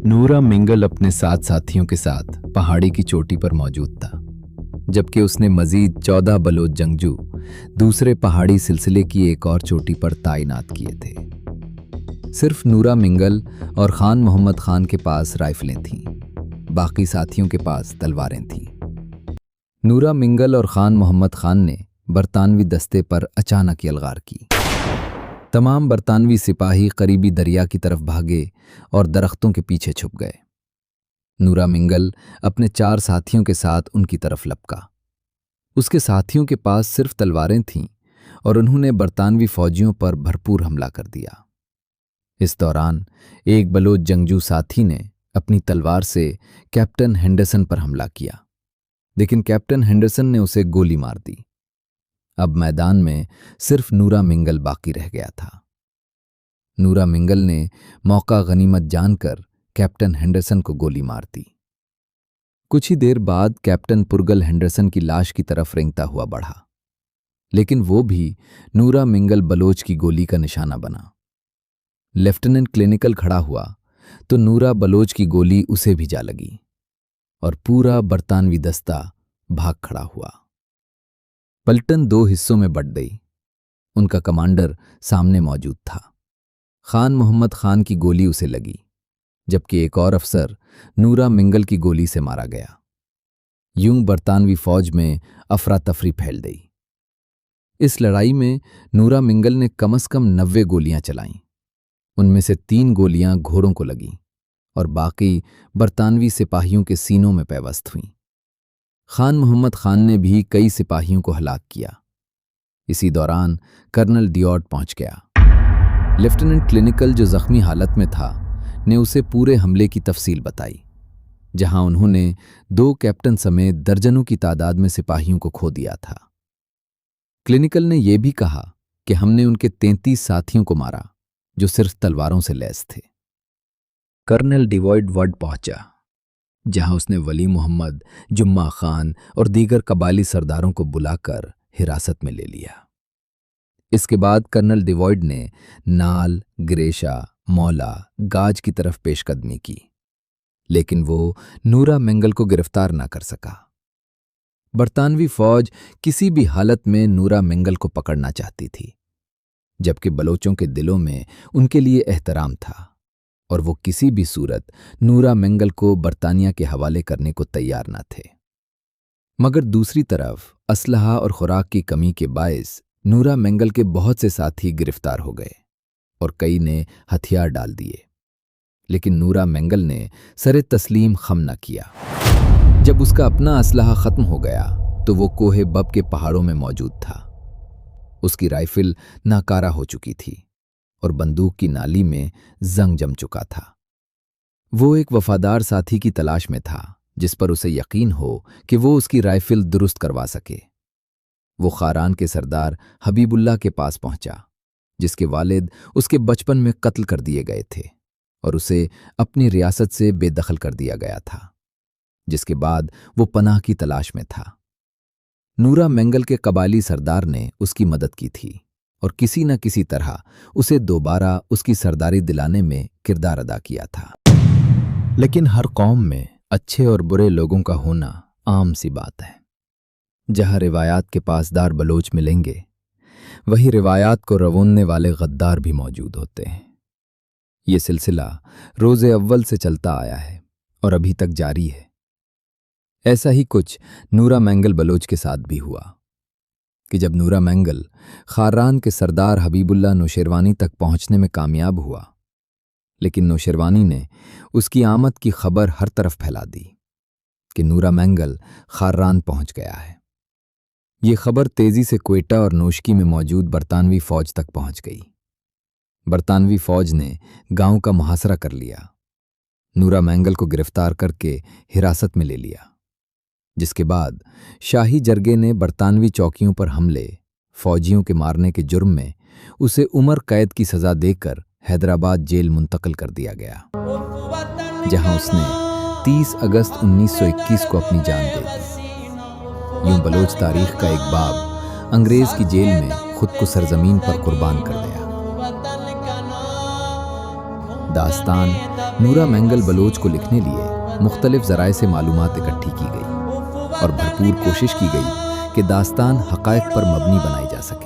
नूरा मिंगल अपने 7 साथियों के साथ पहाड़ी की चोटी पर मौजूद था, जबकि उसने मजीद 14 बलोच जंगजू दूसरे पहाड़ी सिलसिले की एक और चोटी पर तैनात किए थे। सिर्फ नूरा मिंगल और खान मोहम्मद खान के पास राइफलें थीं, बाकी साथियों के पास तलवारें थीं। नूरा मिंगल और खान मोहम्मद खान ने बरतानवी दस्ते पर अचानक यलगार की। तमाम बरतानवी सिपाही करीबी दरिया की तरफ भागे और दरख्तों के पीछे छुप गए। नूरा मिंगल अपने 4 साथियों के साथ उनकी तरफ लपका। उसके साथियों के पास सिर्फ तलवारें थीं और उन्होंने बरतानवी फौजियों पर भरपूर हमला कर दिया। इस दौरान एक बलोच जंगजू साथी ने अपनी तलवार से कैप्टन हेंडरसन पर हमला किया, लेकिन कैप्टन हेंडरसन ने उसे गोली मार दी। अब मैदान में सिर्फ नूरा मिंगल बाकी रह गया था। नूरा मिंगल ने मौका गनीमत जानकर कैप्टन हेंडरसन को गोली मार दी। कुछ ही देर बाद कैप्टन पुरगल हेंडरसन की लाश की तरफ रेंगता हुआ बढ़ा, लेकिन वो भी नूरा मिंगल बलोच की गोली का निशाना बना। लेफ्टिनेंट क्लिनिकल खड़ा हुआ तो नूरा बलोच की गोली उसे भी जा लगी और पूरा बरतानवी दस्ता भाग खड़ा हुआ। पलटन 2 हिस्सों में बंट गई। उनका कमांडर सामने मौजूद था। खान मोहम्मद खान की गोली उसे लगी, जबकि एक और अफसर नूरा मिंगल की गोली से मारा गया। यूं बरतानवी फौज में अफरा तफरी फैल गई। इस लड़ाई में नूरा मिंगल ने कम से कम 90 गोलियां चलाईं। उनमें से 3 गोलियां घोड़ों को लगीं और बाकी बरतानवी सिपाहियों के सीनों में पैवस्त हुईं। खान मोहम्मद खान ने भी कई सिपाहियों को हलाक किया। इसी दौरान कर्नल डियोट पहुंच गया। लेफ्टिनेंट क्लिनिकल, जो जख्मी हालत में था, ने उसे पूरे हमले की तफसील बताई, जहां उन्होंने 2 कैप्टन समेत दर्जनों की तादाद में सिपाहियों को खो दिया था। क्लिनिकल ने यह भी कहा कि हमने उनके 33 साथियों को मारा जो सिर्फ तलवारों से लैस थे। कर्नल डिवॉइड वर्ड पहुंचा, जहां उसने वली मोहम्मद, जुम्मा खान और दीगर कबाली सरदारों को बुलाकर हिरासत में ले लिया। इसके बाद कर्नल डिवॉइड ने नाल, ग्रेशा, मौला, गाज की तरफ पेशकदमी की, लेकिन वो नूरा मिंगल को गिरफ्तार ना कर सका। बरतानवी फौज किसी भी हालत में नूरा मिंगल को पकड़ना चाहती थी, जबकि बलोचों के दिलों में उनके लिए एहतराम था और वो किसी भी सूरत नूरा मिंगल को बरतानिया के हवाले करने को तैयार न थे। मगर दूसरी तरफ असलहा और खुराक की कमी के बायस नूरा मिंगल के बहुत से साथी गिरफ्तार हो गए और कई ने हथियार डाल दिए, लेकिन नूरा मिंगल ने सरे तस्लीम खम न किया। जब उसका अपना असलहा खत्म हो गया तो वो कोहे बब के पहाड़ों में मौजूद था। उसकी राइफल नाकारा हो चुकी थी और बंदूक की नाली में जंग जम चुका था। वो एक वफादार साथी की तलाश में था जिस पर उसे यकीन हो कि वो उसकी राइफल दुरुस्त करवा सके। वो खारान के सरदार हबीबुल्लाह के पास पहुंचा, जिसके वालिद उसके बचपन में कत्ल कर दिए गए थे और उसे अपनी रियासत से बेदखल कर दिया गया था, जिसके बाद वो पनाह की तलाश में था। नूरा मिंगल के कबाली सरदार ने उसकी मदद की थी और किसी न किसी तरह उसे दोबारा उसकी सरदारी दिलाने में किरदार अदा किया था। लेकिन हर कौम में अच्छे और बुरे लोगों का होना आम सी बात है। जहां रिवायात के पासदार बलोच मिलेंगे, वही रिवायात को रवोनने वाले गद्दार भी मौजूद होते हैं। ये सिलसिला रोज़े अव्वल से चलता आया है और अभी तक जारी है। ऐसा ही कुछ नूरा मिंगल बलोच के साथ भी हुआ कि जब नूरा मिंगल खारान के सरदार हबीबुल्लाह नौशेरवानी तक पहुंचने में कामयाब हुआ, लेकिन नौशेरवानी ने उसकी आमद की खबर हर तरफ फैला दी कि नूरा मिंगल खारान पहुंच गया है। ये खबर तेजी से क्वेटा और नोशकी में मौजूद बरतानवी फौज तक पहुंच गई। बरतानवी फौज ने गांव का मुहासरा कर लिया, नूरा मिंगल को गिरफ्तार करके हिरासत में ले लिया, जिसके बाद शाही जरगे ने बरतानवी चौकियों पर हमले, फौजियों के मारने के जुर्म में उसे उम्र कैद की सजा देकर हैदराबाद जेल मुंतकिल कर दिया गया, जहां उसने 30 अगस्त 1921 को अपनी जान दे दी। यूं बलोच तारीख का एक बाब अंग्रेज की जेल में खुद को सरजमीन पर कुर्बान कर दिया। दास्तान نورا مینگل بلوچ کو لکھنے لیے مختلف ذرائع سے معلومات اکٹھی کی گئی اور بھرپور کوشش کی گئی کہ داستان حقائق پر مبنی بنائی جا سکے۔